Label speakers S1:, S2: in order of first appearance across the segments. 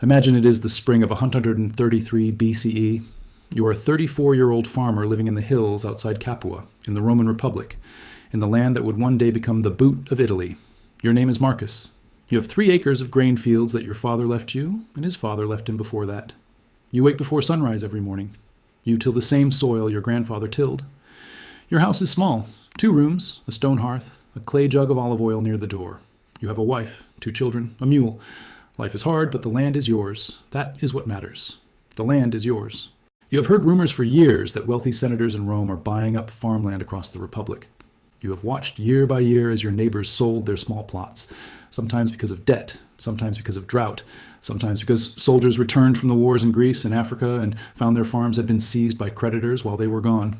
S1: Imagine it is the spring of 133 BCE. You are a 34-year-old farmer living in the hills outside Capua, in the Roman Republic, in the land that would one day become the boot of Italy. Your name is Marcus. You have 3 acres of grain fields that your father left you, and his father left him before that. You wake before sunrise every morning. You till the same soil your grandfather tilled. Your house is small, 2 rooms, a stone hearth, a clay jug of olive oil near the door. You have a wife, 2 children, a mule. Life is hard, but the land is yours. That is what matters. The land is yours. You have heard rumors for years that wealthy senators in Rome are buying up farmland across the Republic. You have watched year by year as your neighbors sold their small plots, sometimes because of debt, sometimes because of drought, sometimes because soldiers returned from the wars in Greece and Africa and found their farms had been seized by creditors while they were gone.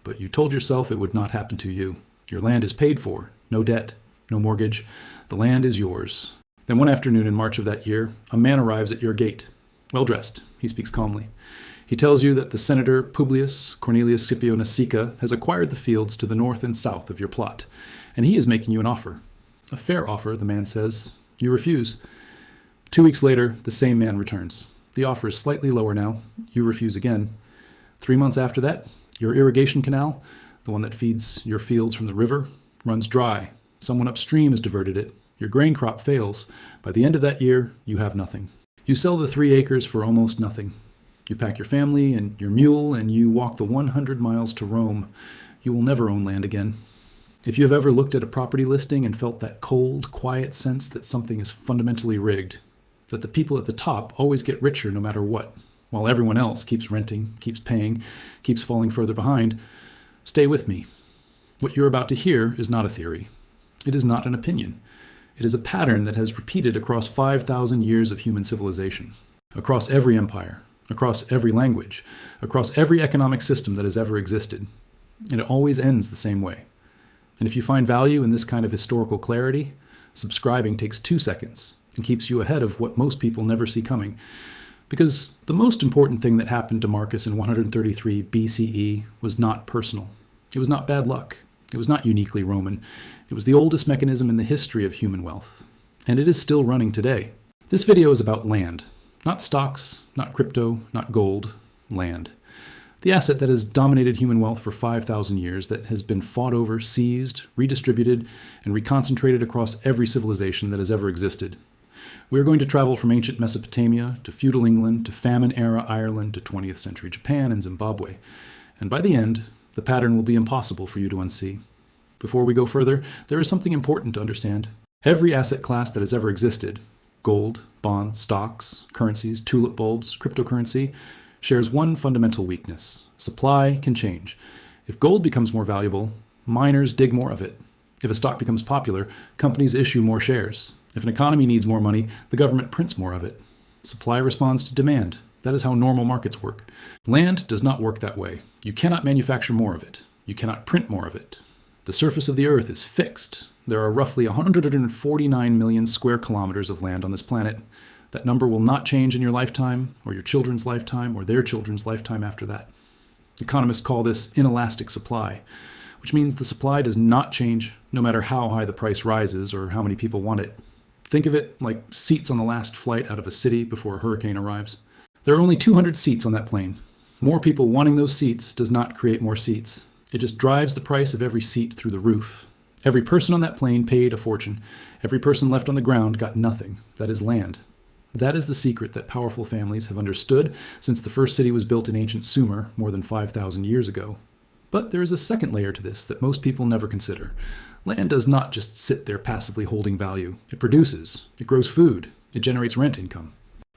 S1: But you told yourself it would not happen to you. Your land is paid for, no debt, no mortgage. The land is yours. Then one afternoon in March of that year, a man arrives at your gate. Well dressed, he speaks calmly. He tells you that the senator Publius Cornelius Scipio Nasica has acquired the fields to the north and south of your plot, and he is making you an offer. A fair offer, the man says. You refuse. 2 weeks later, the same man returns. The offer is slightly lower now. You refuse again. 3 months after that, your irrigation canal, the one that feeds your fields from the river, runs dry. Someone upstream has diverted it. Your grain crop fails. By the end of that year, you have nothing. You sell the 3 acres for almost nothing. You pack your family and your mule, and you walk the 100 miles to Rome. You will never own land again. If you have ever looked at a property listing and felt that cold, quiet sense that something is fundamentally rigged, that the people at the top always get richer no matter what, while everyone else keeps renting, keeps paying, keeps falling further behind, stay with me. What you're about to hear is not a theory. It is not an opinion. It is a pattern that has repeated across 5,000 years of human civilization, across every empire, across every language, across every economic system that has ever existed. And it always ends the same way. And if you find value in this kind of historical clarity, subscribing takes 2 seconds and keeps you ahead of what most people never see coming. Because the most important thing that happened to Marcus in 133 BCE was not personal. It was not bad luck. It was not uniquely Roman. It was the oldest mechanism in the history of human wealth. And it is still running today. This video is about land. Not stocks, not crypto, not gold, land. The asset that has dominated human wealth for 5,000 years, that has been fought over, seized, redistributed, and reconcentrated across every civilization that has ever existed. We are going to travel from ancient Mesopotamia to feudal England to famine-era Ireland to 20th century Japan and Zimbabwe. And by the end, the pattern will be impossible for you to unsee. Before we go further, there is something important to understand. Every asset class that has ever existed, gold, bonds, stocks, currencies, tulip bulbs, cryptocurrency, shares one fundamental weakness. Supply can change. If gold becomes more valuable, miners dig more of it. If a stock becomes popular, companies issue more shares. If an economy needs more money, the government prints more of it. Supply responds to demand. That is how normal markets work. Land does not work that way. You cannot manufacture more of it. You cannot print more of it. The surface of the earth is fixed. There are roughly 149 million square kilometers of land on this planet. That number will not change in your lifetime, or your children's lifetime, or their children's lifetime after that. Economists call this inelastic supply, which means the supply does not change no matter how high the price rises or how many people want it. Think of it like seats on the last flight out of a city before a hurricane arrives. There are only 200 seats on that plane. More people wanting those seats does not create more seats. It just drives the price of every seat through the roof. Every person on that plane paid a fortune. Every person left on the ground got nothing. That is land. That is the secret that powerful families have understood since the first city was built in ancient Sumer more than 5,000 years ago. But there is a second layer to this that most people never consider. Land does not just sit there passively holding value. It produces. It grows food. It generates rent income.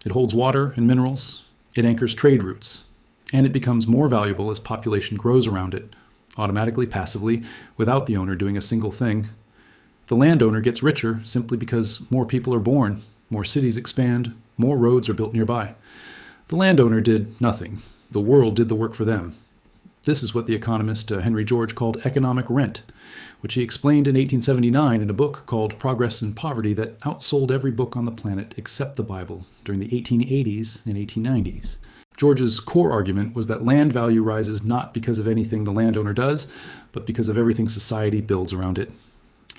S1: It holds water and minerals. It anchors trade routes. And it becomes more valuable as population grows around it, automatically, passively, without the owner doing a single thing. The landowner gets richer simply because more people are born, more cities expand, more roads are built nearby. The landowner did nothing. The world did the work for them. This is what the economist Henry George called economic rent, which he explained in 1879 in a book called Progress and Poverty that outsold every book on the planet except the Bible during the 1880s and 1890s. George's core argument was that land value rises not because of anything the landowner does, but because of everything society builds around it.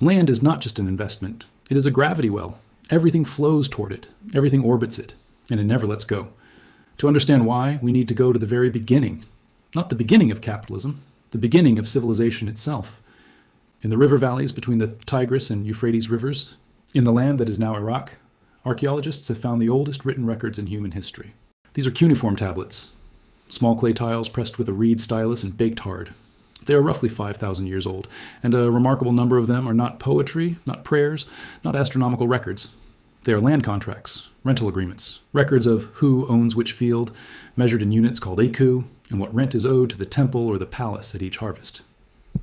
S1: Land is not just an investment. It is a gravity well. Everything flows toward it. Everything orbits it. and it never lets go. To understand why, we need to go to the very beginning. Not the beginning of capitalism, the beginning of civilization itself. In the river valleys between the Tigris and Euphrates rivers, in the land that is now Iraq, archaeologists have found the oldest written records in human history. These are cuneiform tablets, small clay tiles pressed with a reed stylus and baked hard. They are roughly 5,000 years old, and a remarkable number of them are not poetry, not prayers, not astronomical records. They are land contracts, rental agreements, records of who owns which field, measured in units called eku, and what rent is owed to the temple or the palace at each harvest.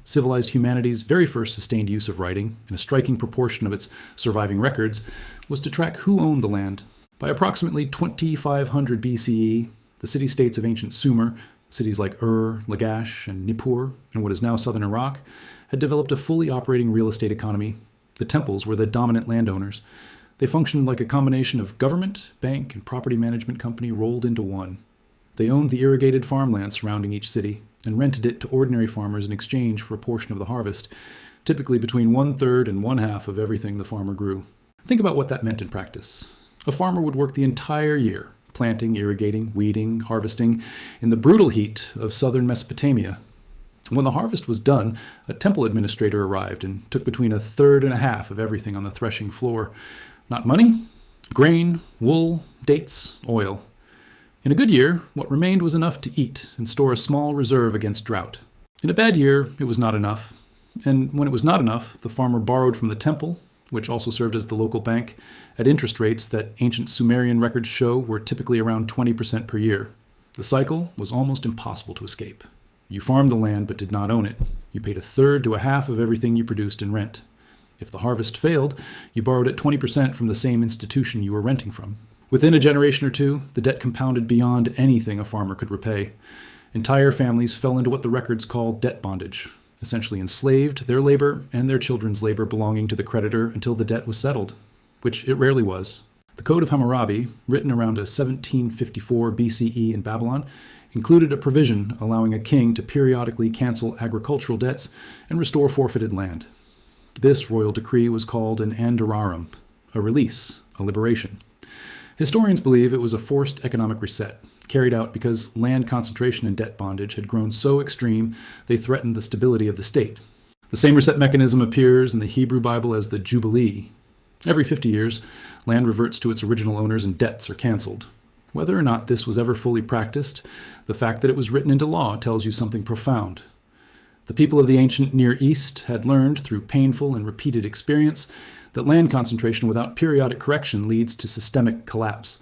S1: Civilized humanity's very first sustained use of writing, and a striking proportion of its surviving records, was to track who owned the land. By approximately 2500 BCE, the city-states of ancient Sumer, cities like Lagash, and Nippur, and what is now southern Iraq, had developed a fully operating real estate economy. The temples were the dominant landowners. They functioned like a combination of government, bank, and property management company rolled into one. They owned the irrigated farmland surrounding each city, and rented it to ordinary farmers in exchange for a portion of the harvest, typically between 1/3 and 1/2 of everything the farmer grew. Think about what that meant in practice. A farmer would work the entire year, planting, irrigating, weeding, harvesting, in the brutal heat of southern Mesopotamia. When the harvest was done, a temple administrator arrived and took between 1/3 and 1/2 of everything on the threshing floor. Not money, grain, wool, dates, oil. In a good year, what remained was enough to eat and store a small reserve against drought. In a bad year, it was not enough. And when it was not enough, the farmer borrowed from the temple, which also served as the local bank, at interest rates that ancient Sumerian records show were typically around 20% per year. The cycle was almost impossible to escape. You farmed the land but did not own it. You paid 1/3 to 1/2 of everything you produced in rent. If the harvest failed, you borrowed at 20% from the same institution you were renting from. Within a generation or two, the debt compounded beyond anything a farmer could repay. Entire families fell into what the records call debt bondage, essentially enslaved their labor and their children's labor belonging to the creditor until the debt was settled, which it rarely was. The Code of Hammurabi, written around 1754 BCE in Babylon, included a provision allowing a king to periodically cancel agricultural debts and restore forfeited land. This royal decree was called an andararum, a release, a liberation. Historians believe it was a forced economic reset, carried out because land concentration and debt bondage had grown so extreme they threatened the stability of the state. The same reset mechanism appears in the Hebrew Bible as the Jubilee. Every 50 years, land reverts to its original owners and debts are canceled. Whether or not this was ever fully practiced, the fact that it was written into law tells you something profound. The people of the ancient Near East had learned through painful and repeated experience that land concentration without periodic correction leads to systemic collapse.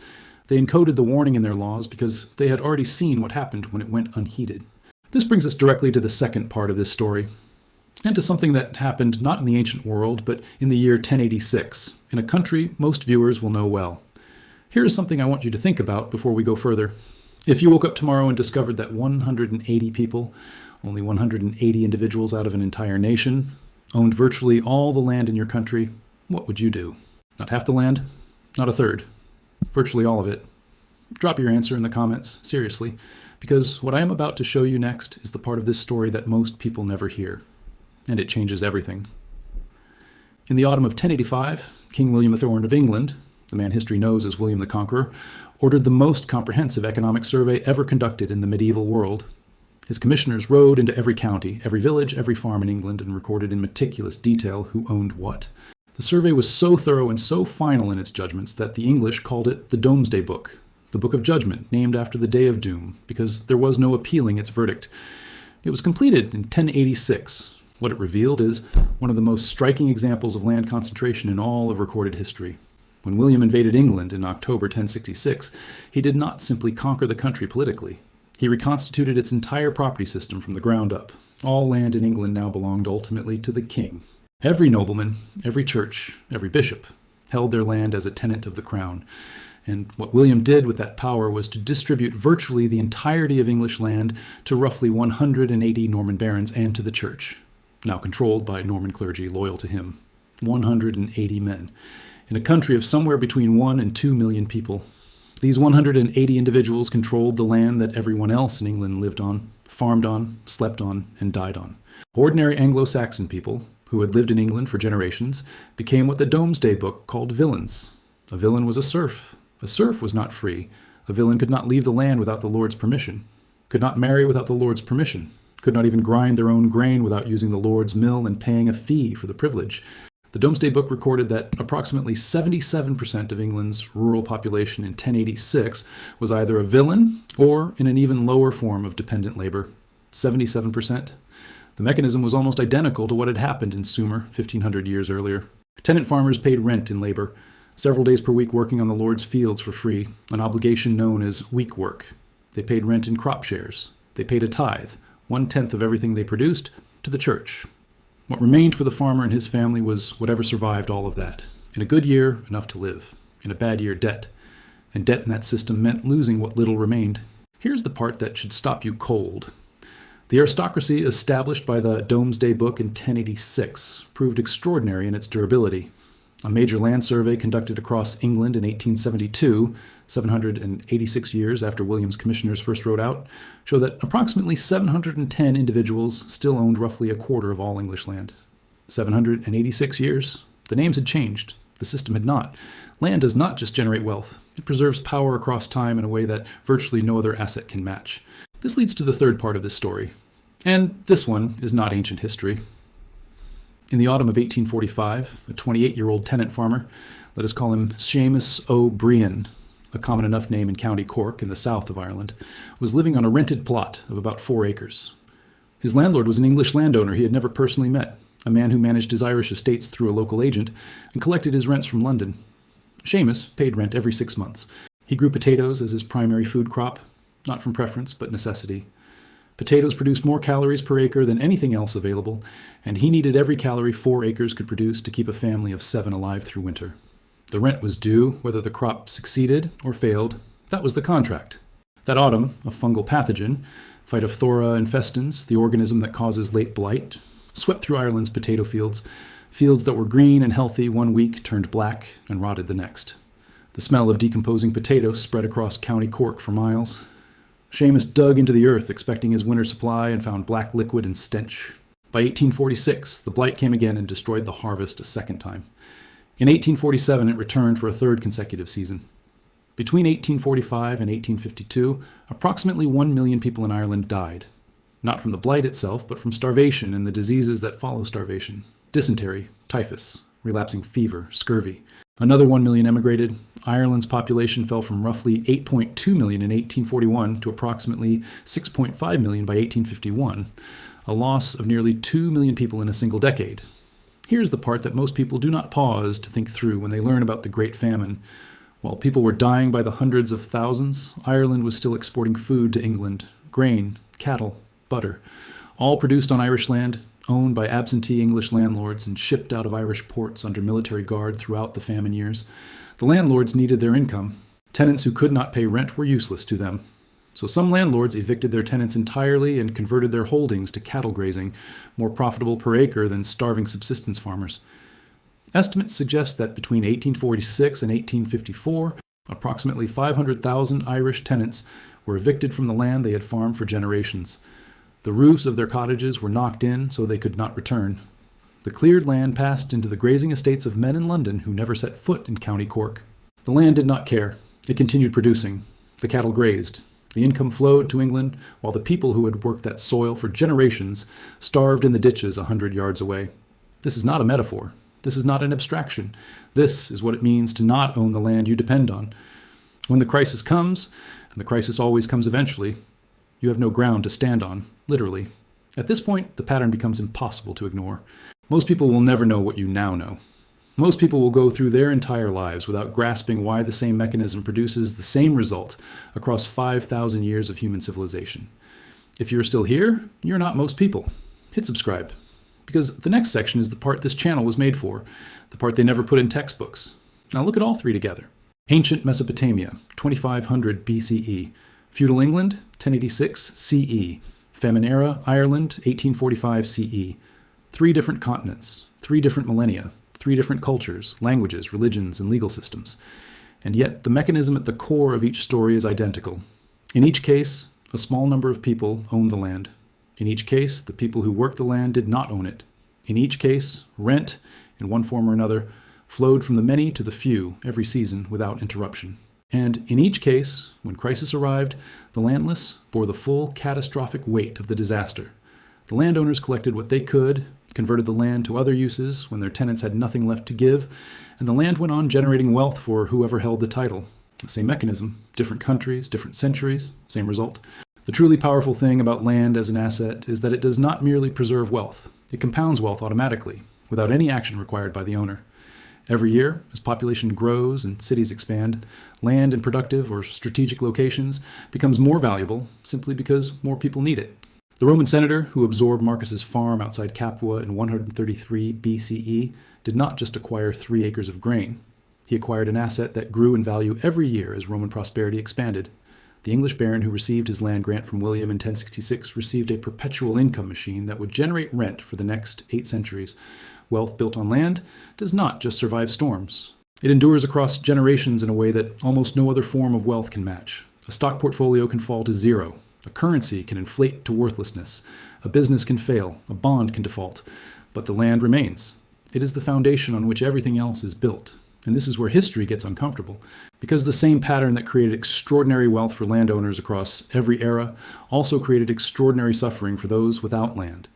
S1: They encoded the warning in their laws because they had already seen what happened when it went unheeded. This brings us directly to the second part of this story, and to something that happened not in the ancient world, but in the year 1086, in a country most viewers will know well. Here is something I want you to think about before we go further. If you woke up tomorrow and discovered that 180 people, only 180 individuals out of an entire nation, owned virtually all the land in your country, what would you do? Not half the land, not 1/3, virtually all of it. Drop your answer in the comments, seriously, because what I am about to show you next is the part of this story that most people never hear, and it changes everything. In the autumn of 1085, King William III of England, the man history knows as William the Conqueror, ordered the most comprehensive economic survey ever conducted in the medieval world. His commissioners rode into every county, every village, every farm in England and recorded in meticulous detail who owned what. The survey was so thorough and so final in its judgments that the English called it the Domesday Book, the Book of Judgment, named after the Day of Doom, because there was no appealing its verdict. It was completed in 1086. What it revealed is one of the most striking examples of land concentration in all of recorded history. When William invaded England in October 1066, he did not simply conquer the country politically. He reconstituted its entire property system from the ground up. All land in England now belonged ultimately to the king. Every nobleman, every church, every bishop held their land as a tenant of the crown. And what William did with that power was to distribute virtually the entirety of English land to roughly 180 Norman barons and to the church, now controlled by Norman clergy loyal to him. 180 men, in a country of somewhere between 1 and 2 million people. These 180 individuals controlled the land that everyone else in England lived on, farmed on, slept on, and died on. Ordinary Anglo-Saxon people, who had lived in England for generations, became what the Domesday Book called villains. A villain was a serf, A serf was not free. A villain could not leave the land without the lord's permission, could not marry without the lord's permission, could not even grind their own grain without using the lord's mill and paying a fee for the privilege. The Domesday Book recorded that approximately 77% of England's rural population in 1086 was either a villain or in an even lower form of dependent labor. 77%. The mechanism was almost identical to what had happened in Sumer 1500 years earlier. Tenant farmers paid rent in labor, several days per week working on the Lord's fields for free, an obligation known as week work. They paid rent in crop shares. They paid a tithe, 1/10 of everything they produced, to the church. What remained for the farmer and his family was whatever survived all of that. In a good year, enough to live. In a bad year, debt. And debt in that system meant losing what little remained. Here's the part that should stop you cold. The aristocracy established by the Domesday Book in 1086 proved extraordinary in its durability. A major land survey conducted across England in 1872, 786 years after William's commissioners first rode out, showed that approximately 710 individuals still owned roughly a quarter of all English land. 786 years. The names had changed. The system had not. Land does not just generate wealth. It preserves power across time in a way that virtually no other asset can match. This leads to the third part of this story. And this one is not ancient history. In the autumn of 1845, a 28-year-old tenant farmer, let us call him Seamus O'Brien, a common enough name in County Cork in the south of Ireland, was living on a rented plot of about 4 acres. His landlord was an English landowner he had never personally met, a man who managed his Irish estates through a local agent and collected his rents from London. Seamus paid rent every 6 months. He grew potatoes as his primary food crop, not from preference but necessity. Potatoes produced more calories per acre than anything else available, and he needed every calorie 4 acres could produce to keep a family of 7 alive through winter. The rent was due whether the crop succeeded or failed. That was the contract. That autumn, a fungal pathogen, Phytophthora infestans, the organism that causes late blight, swept through Ireland's potato fields. Fields that were green and healthy one week turned black and rotted the next. The smell of decomposing potatoes spread across County Cork for miles. Seamus dug into the earth, expecting his winter supply, and found black liquid and stench. By 1846, the blight came again and destroyed the harvest a second time. In 1847, it returned for a third consecutive season. Between 1845 and 1852, approximately 1 million people in Ireland died. Not from the blight itself, but from starvation and the diseases that follow starvation. Dysentery, typhus, relapsing fever, scurvy. Another 1 million emigrated. Ireland's population fell from roughly 8.2 million in 1841 to approximately 6.5 million by 1851, a loss of nearly 2 million people in a single decade. Here's the part that most people do not pause to think through when they learn about the Great Famine. While people were dying by the hundreds of thousands, Ireland was still exporting food to England, grain, cattle, butter, all produced on Irish land, owned by absentee English landlords and shipped out of Irish ports under military guard throughout the famine years. The landlords needed their income. Tenants who could not pay rent were useless to them. So some landlords evicted their tenants entirely and converted their holdings to cattle grazing, more profitable per acre than starving subsistence farmers. Estimates suggest that between 1846 and 1854, approximately 500,000 Irish tenants were evicted from the land they had farmed for generations. The roofs of their cottages were knocked in so they could not return. The cleared land passed into the grazing estates of men in London who never set foot in County Cork. The land did not care. It continued producing. The cattle grazed. The income flowed to England, while the people who had worked that soil for generations starved in the ditches 100 yards away. This is not a metaphor. This is not an abstraction. This is what it means to not own the land you depend on. When the crisis comes, and the crisis always comes eventually, you have no ground to stand on, literally. At this point, the pattern becomes impossible to ignore. Most people will never know what you now know. Most people will go through their entire lives without grasping why the same mechanism produces the same result across 5,000 years of human civilization. If you're still here, you're not most people. Hit subscribe, because the next section is the part this channel was made for, the part they never put in textbooks. Now look at all three together. Ancient Mesopotamia, 2500 BCE. Feudal England, 1086 CE. Famine era, Ireland, 1845 CE. 3 different continents, 3 different millennia, 3 different cultures, languages, religions, and legal systems. And yet the mechanism at the core of each story is identical. In each case, a small number of people owned the land. In each case, the people who worked the land did not own it. In each case, rent, in one form or another, flowed from the many to the few every season without interruption. And in each case, when crisis arrived, the landless bore the full catastrophic weight of the disaster. The landowners collected what they could, converted the land to other uses when their tenants had nothing left to give, and the land went on generating wealth for whoever held the title. The same mechanism, different countries, different centuries, same result. The truly powerful thing about land as an asset is that it does not merely preserve wealth. It compounds wealth automatically, without any action required by the owner. Every year, as population grows and cities expand, land in productive or strategic locations becomes more valuable simply because more people need it. The Roman senator who absorbed Marcus's farm outside Capua in 133 BCE did not just acquire 3 acres of grain. He acquired an asset that grew in value every year as Roman prosperity expanded. The English baron who received his land grant from William in 1066 received a perpetual income machine that would generate rent for the next 8 centuries. Wealth built on land does not just survive storms. It endures across generations in a way that almost no other form of wealth can match. A stock portfolio can fall to zero. A currency can inflate to worthlessness. A business can fail. A bond can default. But the land remains. It is the foundation on which everything else is built. And this is where history gets uncomfortable, because the same pattern that created extraordinary wealth for landowners across every era also created extraordinary suffering for those without land.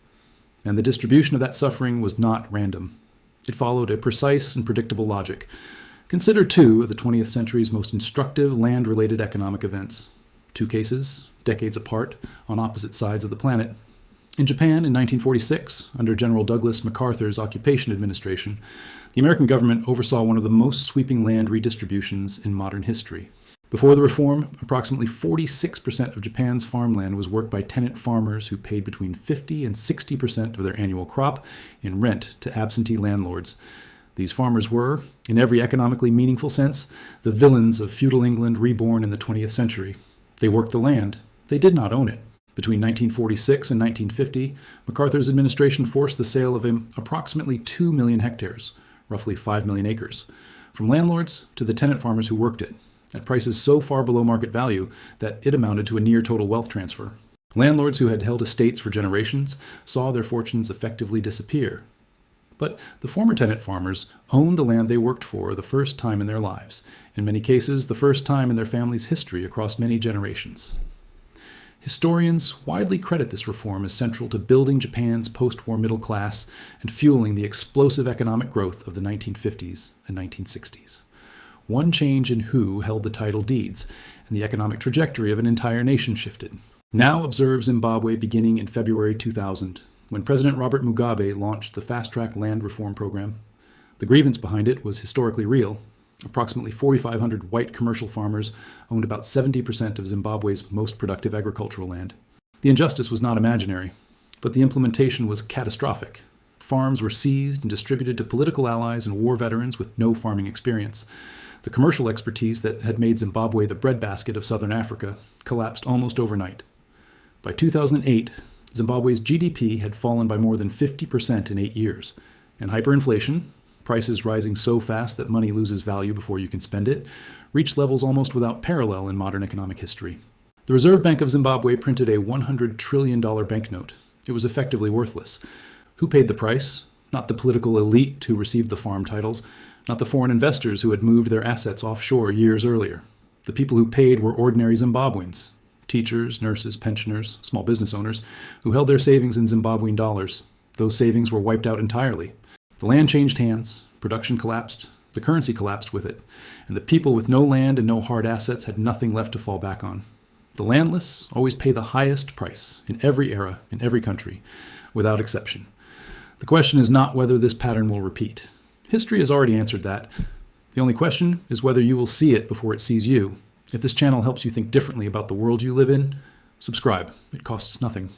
S1: And the distribution of that suffering was not random. It followed a precise and predictable logic. Consider 2 of the 20th century's most instructive land-related economic events. 2 cases, decades apart, on opposite sides of the planet. In Japan in 1946, under General Douglas MacArthur's occupation administration, the American government oversaw one of the most sweeping land redistributions in modern history. Before the reform, approximately 46% of Japan's farmland was worked by tenant farmers who paid between 50 and 60% of their annual crop in rent to absentee landlords. These farmers were, in every economically meaningful sense, the villains of feudal England reborn in the 20th century. They worked the land. They did not own it. Between 1946 and 1950, MacArthur's administration forced the sale of approximately 2 million hectares, roughly 5 million acres, from landlords to the tenant farmers who worked it, at prices so far below market value that it amounted to a near total wealth transfer. Landlords who had held estates for generations saw their fortunes effectively disappear. But the former tenant farmers owned the land they worked for the first time in their lives, in many cases the first time in their family's history across many generations. Historians widely credit this reform as central to building Japan's post-war middle class and fueling the explosive economic growth of the 1950s and 1960s. One change in who held the title deeds, and the economic trajectory of an entire nation shifted. Now observe Zimbabwe beginning in February 2000, when President Robert Mugabe launched the fast-track land reform program. The grievance behind it was historically real. Approximately 4,500 white commercial farmers owned about 70% of Zimbabwe's most productive agricultural land. The injustice was not imaginary, but the implementation was catastrophic. Farms were seized and distributed to political allies and war veterans with no farming experience. The commercial expertise that had made Zimbabwe the breadbasket of southern Africa collapsed almost overnight. By 2008, Zimbabwe's GDP had fallen by more than 50% in 8 years, and hyperinflation, prices rising so fast that money loses value before you can spend it, reached levels almost without parallel in modern economic history. The Reserve Bank of Zimbabwe printed a $100 trillion banknote. It was effectively worthless. Who paid the price? Not the political elite who received the farm titles, not the foreign investors who had moved their assets offshore years earlier. The people who paid were ordinary Zimbabweans, teachers, nurses, pensioners, small business owners, who held their savings in Zimbabwean dollars. Those savings were wiped out entirely. The land changed hands, production collapsed, the currency collapsed with it, and the people with no land and no hard assets had nothing left to fall back on. The landless always pay the highest price in every era, in every country, without exception. The question is not whether this pattern will repeat. History has already answered that. The only question is whether you will see it before it sees you. If this channel helps you think differently about the world you live in, subscribe. It costs nothing,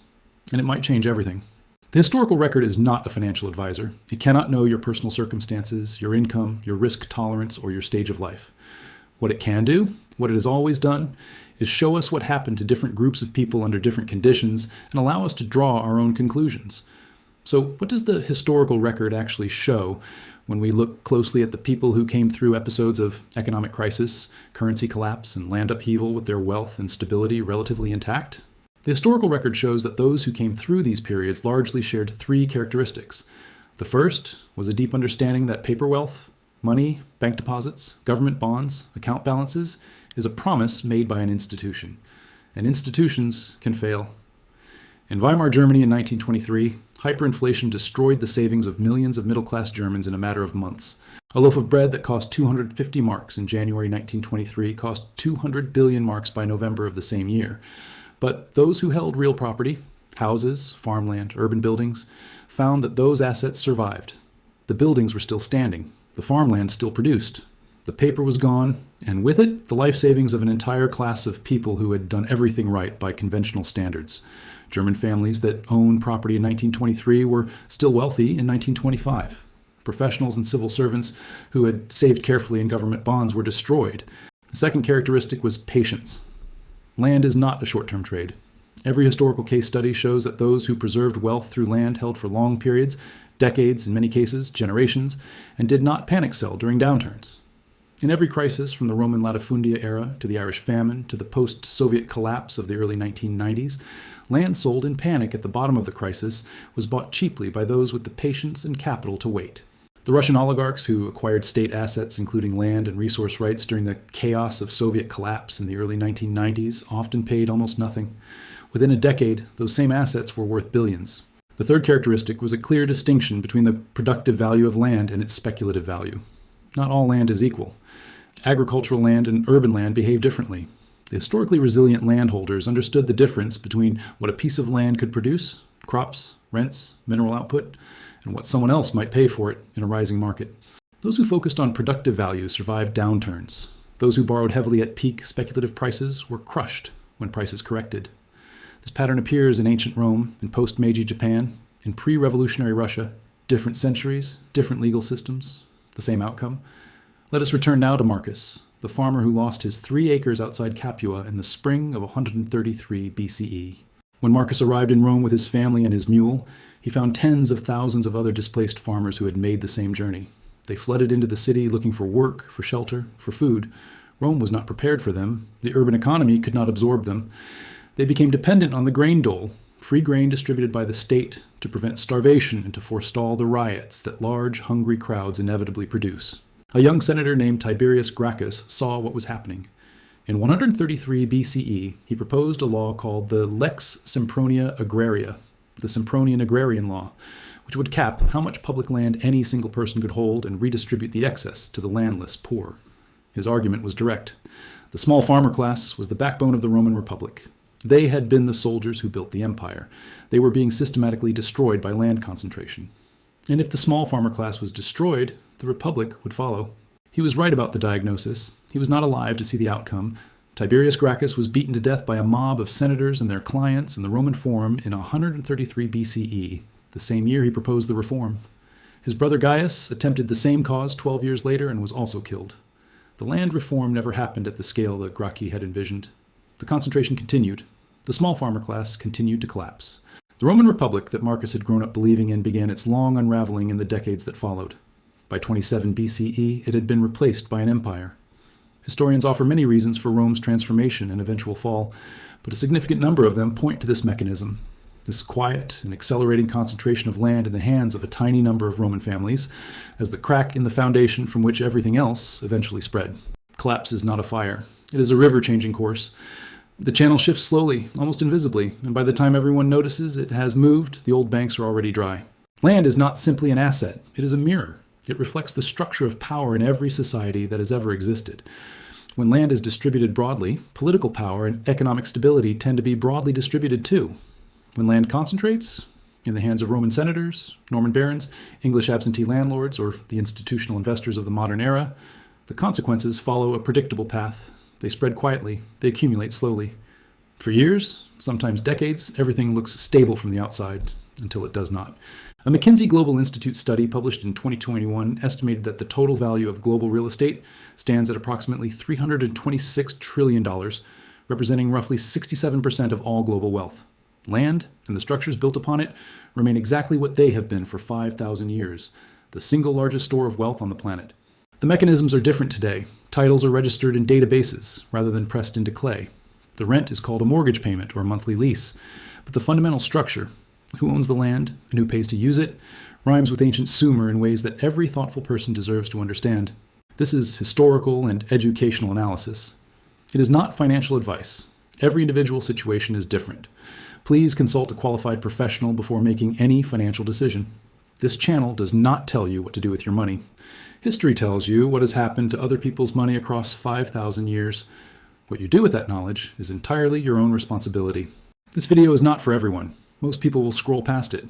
S1: and it might change everything. The historical record is not a financial advisor. It cannot know your personal circumstances, your income, your risk tolerance, or your stage of life. What it can do, what it has always done, is show us what happened to different groups of people under different conditions and allow us to draw our own conclusions. So what does the historical record actually show when we look closely at the people who came through episodes of economic crisis, currency collapse, and land upheaval with their wealth and stability relatively intact? The historical record shows that those who came through these periods largely shared 3 characteristics. The first was a deep understanding that paper wealth, money, bank deposits, government bonds, account balances, is a promise made by an institution. And institutions can fail. In Weimar Germany in 1923, hyperinflation destroyed the savings of millions of middle-class Germans in a matter of months. A loaf of bread that cost 250 marks in January 1923 cost 200 billion marks by November of the same year. But those who held real property, houses, farmland, urban buildings, found that those assets survived. The buildings were still standing. The farmland still produced. The paper was gone, and with it, the life savings of an entire class of people who had done everything right by conventional standards. German families that owned property in 1923 were still wealthy in 1925. Professionals and civil servants who had saved carefully in government bonds were destroyed. The second characteristic was patience. Land is not a short-term trade. Every historical case study shows that those who preserved wealth through land held for long periods, decades in many cases, generations, and did not panic sell during downturns. In every crisis, from the Roman latifundia era to the Irish famine to the post-Soviet collapse of the early 1990s, land sold in panic at the bottom of the crisis was bought cheaply by those with the patience and capital to wait. The Russian oligarchs who acquired state assets, including land and resource rights, during the chaos of Soviet collapse in the early 1990s often paid almost nothing. Within a decade, those same assets were worth billions. The third characteristic was a clear distinction between the productive value of land and its speculative value. Not all land is equal. Agricultural land and urban land behave differently. The historically resilient landholders understood the difference between what a piece of land could produce, crops, rents, mineral output, and what someone else might pay for it in a rising market. Those who focused on productive value survived downturns. Those who borrowed heavily at peak speculative prices were crushed when prices corrected. This pattern appears in ancient Rome, in post-Meiji Japan, in pre-revolutionary Russia. Different centuries, different legal systems, the same outcome. Let us return now to Marcus, the farmer who lost his 3 acres outside Capua in the spring of 133 BCE. When Marcus arrived in Rome with his family and his mule, he found tens of thousands of other displaced farmers who had made the same journey. They flooded into the city looking for work, for shelter, for food. Rome was not prepared for them. The urban economy could not absorb them. They became dependent on the grain dole, free grain distributed by the state to prevent starvation and to forestall the riots that large, hungry crowds inevitably produce. A young senator named Tiberius Gracchus saw what was happening. In 133 BCE, he proposed a law called the Lex Sempronia Agraria, the Sempronian Agrarian Law, which would cap how much public land any single person could hold and redistribute the excess to the landless poor. His argument was direct. The small farmer class was the backbone of the Roman Republic. They had been the soldiers who built the empire. They were being systematically destroyed by land concentration. And if the small farmer class was destroyed, the Republic would follow. He was right about the diagnosis. He was not alive to see the outcome. Tiberius Gracchus was beaten to death by a mob of senators and their clients in the Roman Forum in 133 BCE, the same year he proposed the reform. His brother Gaius attempted the same cause 12 years later and was also killed. The land reform never happened at the scale that Gracchi had envisioned. The concentration continued. The small farmer class continued to collapse. The Roman Republic that Marcus had grown up believing in began its long unraveling in the decades that followed. By 27 BCE, it had been replaced by an empire. Historians offer many reasons for Rome's transformation and eventual fall, but a significant number of them point to this mechanism, this quiet and accelerating concentration of land in the hands of a tiny number of Roman families, as the crack in the foundation from which everything else eventually spread. Collapse is not a fire. It is a river changing course. The channel shifts slowly, almost invisibly, and by the time everyone notices it has moved, the old banks are already dry. Land is not simply an asset. It is a mirror. It reflects the structure of power in every society that has ever existed. When land is distributed broadly, political power and economic stability tend to be broadly distributed too. When land concentrates, in the hands of Roman senators, Norman barons, English absentee landlords, or the institutional investors of the modern era, the consequences follow a predictable path. They spread quietly. They accumulate slowly. For years, sometimes decades, everything looks stable from the outside until it does not. A McKinsey Global Institute study published in 2021 estimated that the total value of global real estate stands at approximately $326 trillion, representing roughly 67% of all global wealth. Land and the structures built upon it remain exactly what they have been for 5,000 years, the single largest store of wealth on the planet. The mechanisms are different today. Titles are registered in databases rather than pressed into clay. The rent is called a mortgage payment or a monthly lease, but the fundamental structure, who owns the land and who pays to use it, rhymes with ancient Sumer in ways that every thoughtful person deserves to understand. This is historical and educational analysis. It is not financial advice. Every individual situation is different. Please consult a qualified professional before making any financial decision. This channel does not tell you what to do with your money. History tells you what has happened to other people's money across 5,000 years. What you do with that knowledge is entirely your own responsibility. This video is not for everyone. Most people will scroll past it.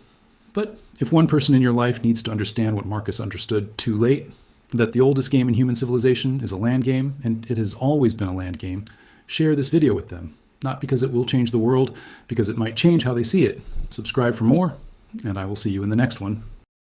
S1: But if one person in your life needs to understand what Marcus understood too late, that the oldest game in human civilization is a land game, and it has always been a land game, share this video with them. Not because it will change the world, because it might change how they see it. Subscribe for more, and I will see you in the next one.